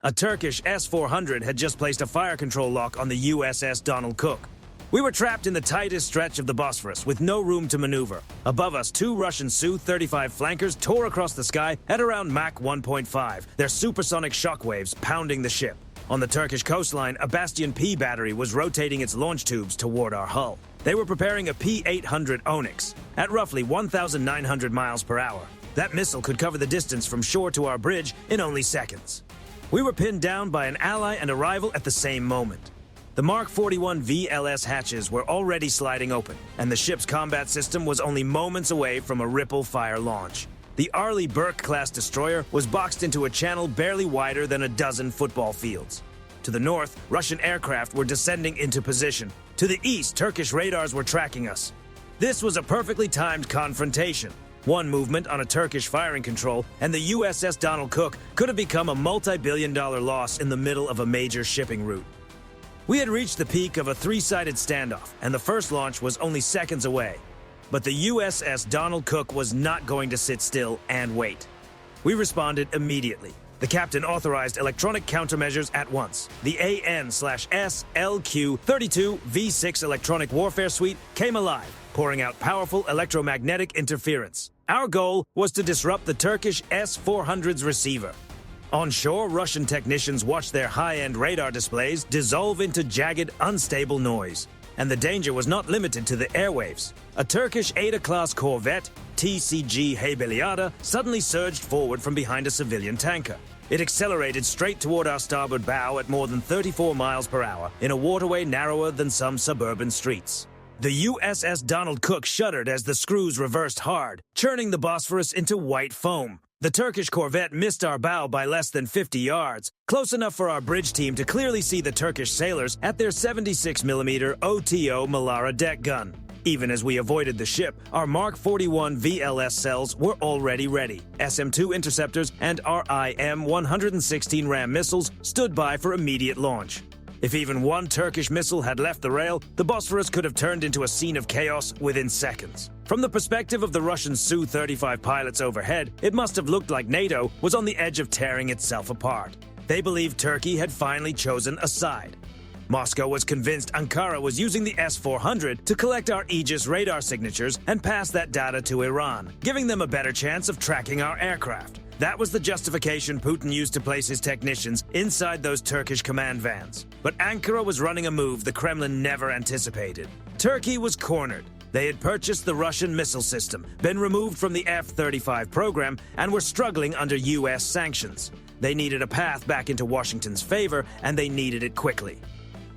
A Turkish S-400 had just placed a fire control lock on the USS Donald Cook. We were trapped in the tightest stretch of the Bosphorus with no room to maneuver. Above us, two Russian Su-35 flankers tore across the sky at around Mach 1.5, their supersonic shockwaves pounding the ship. On the Turkish coastline, a Bastion P battery was rotating its launch tubes toward our hull. They were preparing a P-800 Onyx at roughly 1,900 miles per hour. That missile could cover the distance from shore to our bridge in only seconds. We were pinned down by an ally and a rival at the same moment. The Mark 41 VLS hatches were already sliding open, and the ship's combat system was only moments away from a ripple fire launch. The Arleigh Burke-class destroyer was boxed into a channel barely wider than a dozen football fields. To the north, Russian aircraft were descending into position. To the east, Turkish radars were tracking us. This was a perfectly timed confrontation. One movement on a Turkish firing control, and the USS Donald Cook could have become a multi-billion-dollar loss in the middle of a major shipping route. We had reached the peak of a three-sided standoff, and the first launch was only seconds away. But the USS Donald Cook was not going to sit still and wait. We responded immediately. The captain authorized electronic countermeasures at once. The AN/SLQ-32 V6 electronic warfare suite came alive, pouring out powerful electromagnetic interference. Our goal was to disrupt the Turkish S-400's receiver. On shore, Russian technicians watched their high-end radar displays dissolve into jagged, unstable noise. And the danger was not limited to the airwaves. A Turkish Ada-class corvette, TCG Heybeliada, suddenly surged forward from behind a civilian tanker. It accelerated straight toward our starboard bow at more than 34 miles per hour in a waterway narrower than some suburban streets. The USS Donald Cook shuddered as the screws reversed hard, churning the Bosphorus into white foam. The Turkish corvette missed our bow by less than 50 yards, close enough for our bridge team to clearly see the Turkish sailors at their 76mm OTO Melara deck gun. Even as we avoided the ship, our Mark 41 VLS cells were already ready. SM-2 interceptors and RIM-116 Ram missiles stood by for immediate launch. If even one Turkish missile had left the rail, the Bosphorus could have turned into a scene of chaos within seconds. From the perspective of the Russian Su-35 pilots overhead, it must have looked like NATO was on the edge of tearing itself apart. They believed Turkey had finally chosen a side. Moscow was convinced Ankara was using the S-400 to collect our Aegis radar signatures and pass that data to Iran, giving them a better chance of tracking our aircraft. That was the justification Putin used to place his technicians inside those Turkish command vans. But Ankara was running a move the Kremlin never anticipated. Turkey was cornered. They had purchased the Russian missile system, been removed from the F-35 program, and were struggling under U.S. sanctions. They needed a path back into Washington's favor, and they needed it quickly.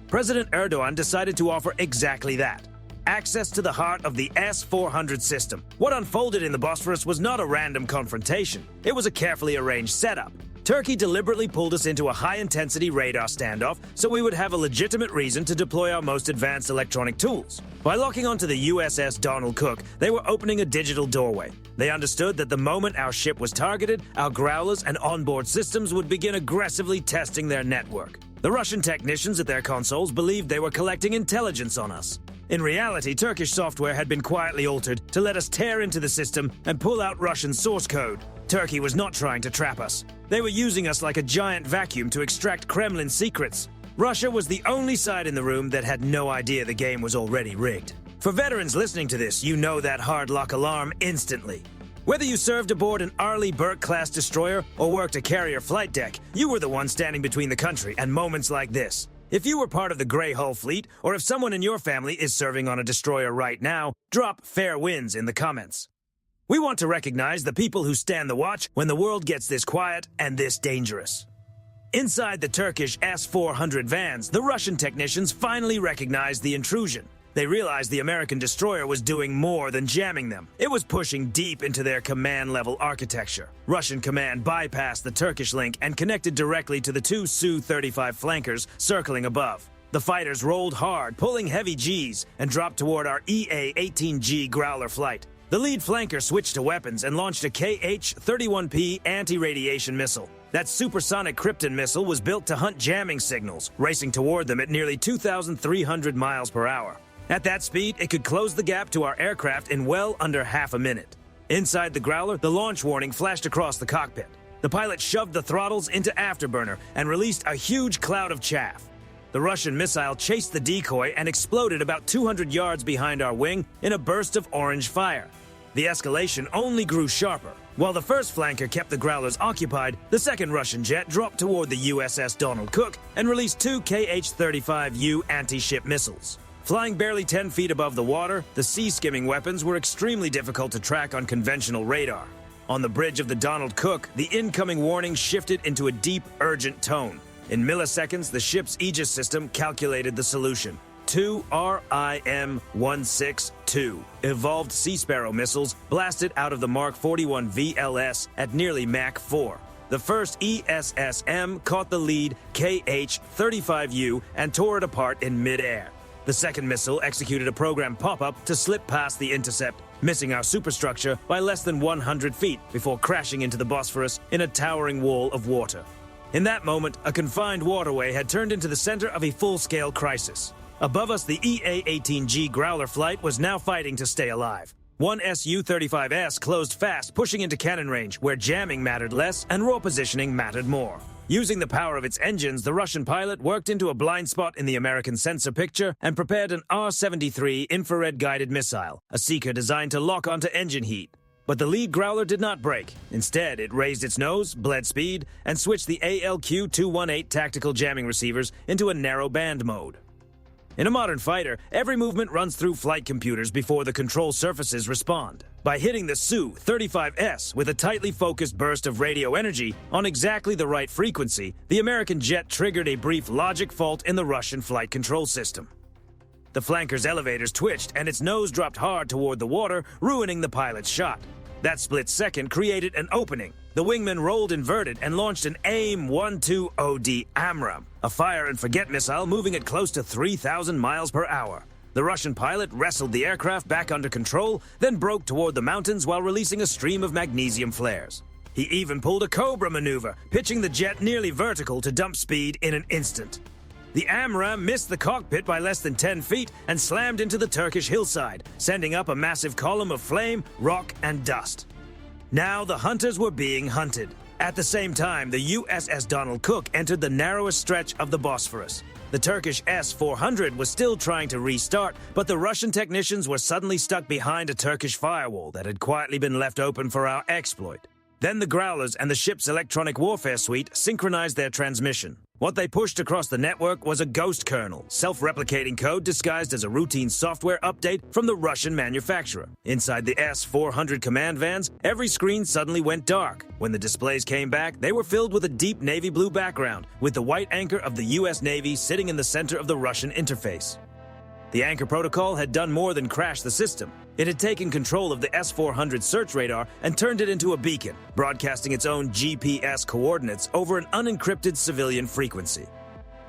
President Erdogan decided to offer exactly that. Access to the heart of the S-400 system. What unfolded in the Bosphorus was not a random confrontation. It was a carefully arranged setup. Turkey deliberately pulled us into a high-intensity radar standoff so we would have a legitimate reason to deploy our most advanced electronic tools. By locking onto the USS Donald Cook, they were opening a digital doorway. They understood that the moment our ship was targeted, our growlers and onboard systems would begin aggressively testing their network. The Russian technicians at their consoles believed they were collecting intelligence on us. In reality, Turkish software had been quietly altered to let us tear into the system and pull out Russian source code. Turkey was not trying to trap us. They were using us like a giant vacuum to extract Kremlin secrets. Russia was the only side in the room that had no idea the game was already rigged. For veterans listening to this, you know that hard lock alarm instantly. Whether you served aboard an Arleigh Burke-class destroyer or worked a carrier flight deck, you were the one standing between the country and moments like this. If you were part of the Grey Hull fleet, or if someone in your family is serving on a destroyer right now, drop fair winds in the comments. We want to recognize the people who stand the watch when the world gets this quiet and this dangerous. Inside the Turkish S-400 vans, the Russian technicians finally recognized the intrusion. They realized the American destroyer was doing more than jamming them. It was pushing deep into their command-level architecture. Russian command bypassed the Turkish link and connected directly to the two Su-35 flankers circling above. The fighters rolled hard, pulling heavy Gs, and dropped toward our EA-18G Growler flight. The lead flanker switched to weapons and launched a KH-31P anti-radiation missile. That supersonic Krypton missile was built to hunt jamming signals, racing toward them at nearly 2,300 miles per hour. At that speed, it could close the gap to our aircraft in well under half a minute. Inside the Growler, the launch warning flashed across the cockpit. The pilot shoved the throttles into afterburner and released a huge cloud of chaff. The Russian missile chased the decoy and exploded about 200 yards behind our wing in a burst of orange fire. The escalation only grew sharper. While the first flanker kept the Growlers occupied, the second Russian jet dropped toward the USS Donald Cook and released two KH-35U anti-ship missiles. Flying barely 10 feet above the water, the sea-skimming weapons were extremely difficult to track on conventional radar. On the bridge of the Donald Cook, the incoming warning shifted into a deep, urgent tone. In milliseconds, the ship's Aegis system calculated the solution. Two RIM-162 evolved Sea Sparrow missiles blasted out of the Mark 41 VLS at nearly Mach 4. The first ESSM caught the lead KH-35U and tore it apart in midair. The second missile executed a program pop-up to slip past the intercept, missing our superstructure by less than 100 feet before crashing into the Bosphorus in a towering wall of water. In that moment, a confined waterway had turned into the center of a full-scale crisis. Above us, the EA-18G Growler flight was now fighting to stay alive. One Su-35S closed fast, pushing into cannon range, where jamming mattered less and raw positioning mattered more. Using the power of its engines, the Russian pilot worked into a blind spot in the American sensor picture and prepared an R-73 infrared-guided missile, a seeker designed to lock onto engine heat. But the lead Growler did not break. Instead, it raised its nose, bled speed, and switched the ALQ-218 tactical jamming receivers into a narrow band mode. In a modern fighter, every movement runs through flight computers before the control surfaces respond. By hitting the Su-35S with a tightly focused burst of radio energy on exactly the right frequency, the American jet triggered a brief logic fault in the Russian flight control system. The flanker's elevators twitched and its nose dropped hard toward the water, ruining the pilot's shot. That split second created an opening. The wingman rolled inverted and launched an AIM-120D AMRAAM, a fire-and-forget missile moving at close to 3,000 miles per hour. The Russian pilot wrestled the aircraft back under control, then broke toward the mountains while releasing a stream of magnesium flares. He even pulled a Cobra maneuver, pitching the jet nearly vertical to dump speed in an instant. The AMRAAM missed the cockpit by less than 10 feet and slammed into the Turkish hillside, sending up a massive column of flame, rock, and dust. Now the hunters were being hunted. At the same time, the USS Donald Cook entered the narrowest stretch of the Bosphorus. The Turkish S-400 was still trying to restart, but the Russian technicians were suddenly stuck behind a Turkish firewall that had quietly been left open for our exploit. Then the Growlers and the ship's electronic warfare suite synchronized their transmission. What they pushed across the network was a ghost kernel, self-replicating code disguised as a routine software update from the Russian manufacturer. Inside the S-400 command vans, every screen suddenly went dark. When the displays came back, they were filled with a deep navy blue background, with the white anchor of the US Navy sitting in the center of the Russian interface. The anchor protocol had done more than crash the system. It had taken control of the S-400 search radar and turned it into a beacon, broadcasting its own GPS coordinates over an unencrypted civilian frequency.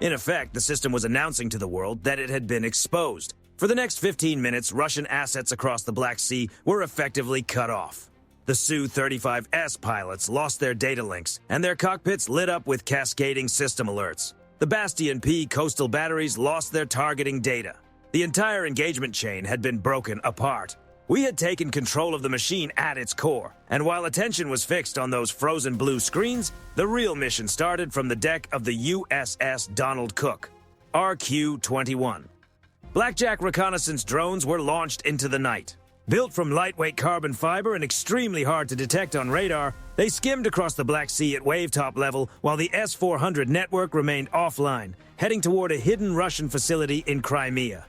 In effect, the system was announcing to the world that it had been exposed. For the next 15 minutes, Russian assets across the Black Sea were effectively cut off. The Su-35S pilots lost their data links, and their cockpits lit up with cascading system alerts. The Bastion P coastal batteries lost their targeting data. The entire engagement chain had been broken apart. We had taken control of the machine at its core, and while attention was fixed on those frozen blue screens, the real mission started from the deck of the USS Donald Cook, RQ-21. Blackjack reconnaissance drones were launched into the night. Built from lightweight carbon fiber and extremely hard to detect on radar, they skimmed across the Black Sea at wavetop level while the S-400 network remained offline, heading toward a hidden Russian facility in Crimea.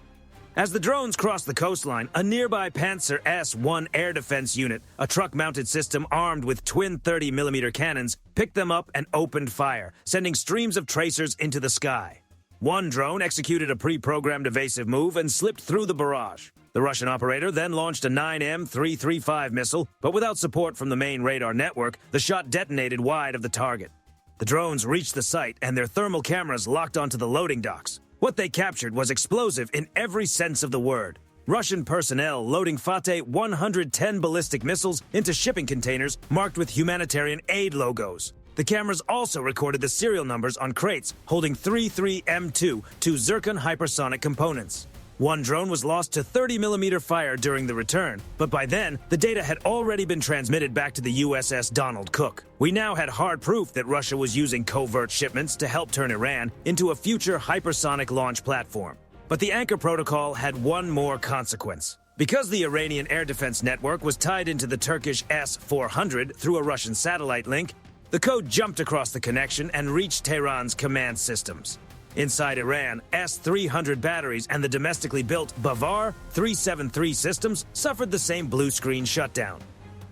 As the drones crossed the coastline, a nearby Panzer S-1 air defense unit, a truck-mounted system armed with twin 30mm cannons, picked them up and opened fire, sending streams of tracers into the sky. One drone executed a pre-programmed evasive move and slipped through the barrage. The Russian operator then launched a 9M335 missile, but without support from the main radar network, the shot detonated wide of the target. The drones reached the site and their thermal cameras locked onto the loading docks. What they captured was explosive in every sense of the word. Russian personnel loading Fateh 110 ballistic missiles into shipping containers marked with humanitarian aid logos. The cameras also recorded the serial numbers on crates holding 33M2 Zircon hypersonic components. One drone was lost to 30mm fire during the return, but by then, the data had already been transmitted back to the USS Donald Cook. We now had hard proof that Russia was using covert shipments to help turn Iran into a future hypersonic launch platform. But the Anchor Protocol had one more consequence. Because the Iranian air defense network was tied into the Turkish S-400 through a Russian satellite link, the code jumped across the connection and reached Tehran's command systems. Inside Iran, S-300 batteries and the domestically built Bavar 373 systems suffered the same blue screen shutdown.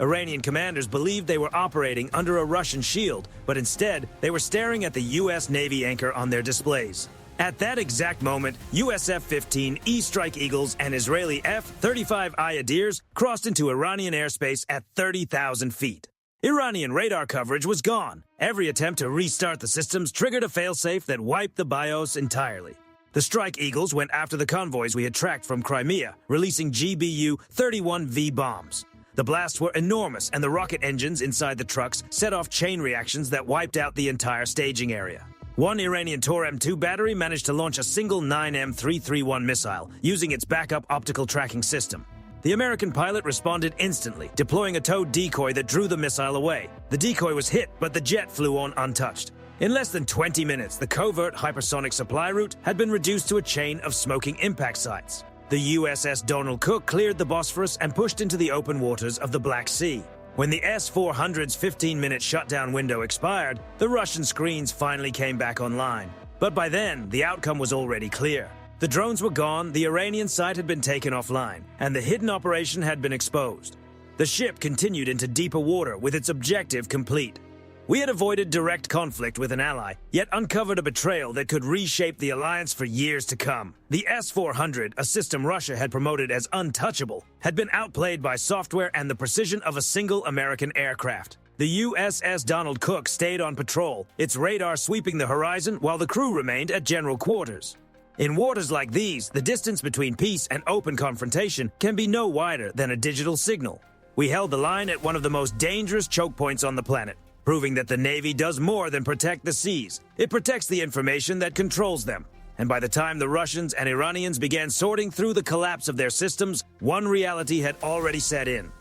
Iranian commanders believed they were operating under a Russian shield, but instead, they were staring at the U.S. Navy anchor on their displays. At that exact moment, US F-15 E-Strike Eagles and Israeli F-35 Ayadirs crossed into Iranian airspace at 30,000 feet. Iranian radar coverage was gone. Every attempt to restart the systems triggered a failsafe that wiped the BIOS entirely. The Strike Eagles went after the convoys we had tracked from Crimea, releasing GBU-31V bombs. The blasts were enormous, and the rocket engines inside the trucks set off chain reactions that wiped out the entire staging area. One Iranian Tor M2 battery managed to launch a single 9M331 missile using its backup optical tracking system. The American pilot responded instantly, deploying a towed decoy that drew the missile away. The decoy was hit, but the jet flew on untouched. In less than 20 minutes, the covert hypersonic supply route had been reduced to a chain of smoking impact sites. The USS Donald Cook cleared the Bosphorus and pushed into the open waters of the Black Sea. When the S-400's 15-minute shutdown window expired, the Russian screens finally came back online. But by then, the outcome was already clear. The drones were gone, the Iranian site had been taken offline, and the hidden operation had been exposed. The ship continued into deeper water with its objective complete. We had avoided direct conflict with an ally, yet uncovered a betrayal that could reshape the alliance for years to come. The S-400, a system Russia had promoted as untouchable, had been outplayed by software and the precision of a single American aircraft. The USS Donald Cook stayed on patrol, its radar sweeping the horizon while the crew remained at general quarters. In waters like these, the distance between peace and open confrontation can be no wider than a digital signal. We held the line at one of the most dangerous choke points on the planet, proving that the Navy does more than protect the seas. It protects the information that controls them. And by the time the Russians and Iranians began sorting through the collapse of their systems, one reality had already set in.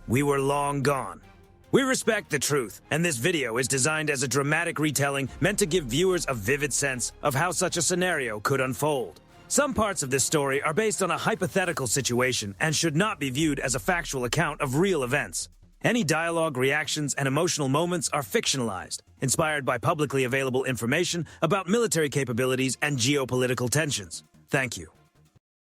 We were long gone. We respect the truth, and this video is designed as a dramatic retelling meant to give viewers a vivid sense of how such a scenario could unfold. Some parts of this story are based on a hypothetical situation and should not be viewed as a factual account of real events. Any dialogue, reactions, and emotional moments are fictionalized, inspired by publicly available information about military capabilities and geopolitical tensions. Thank you.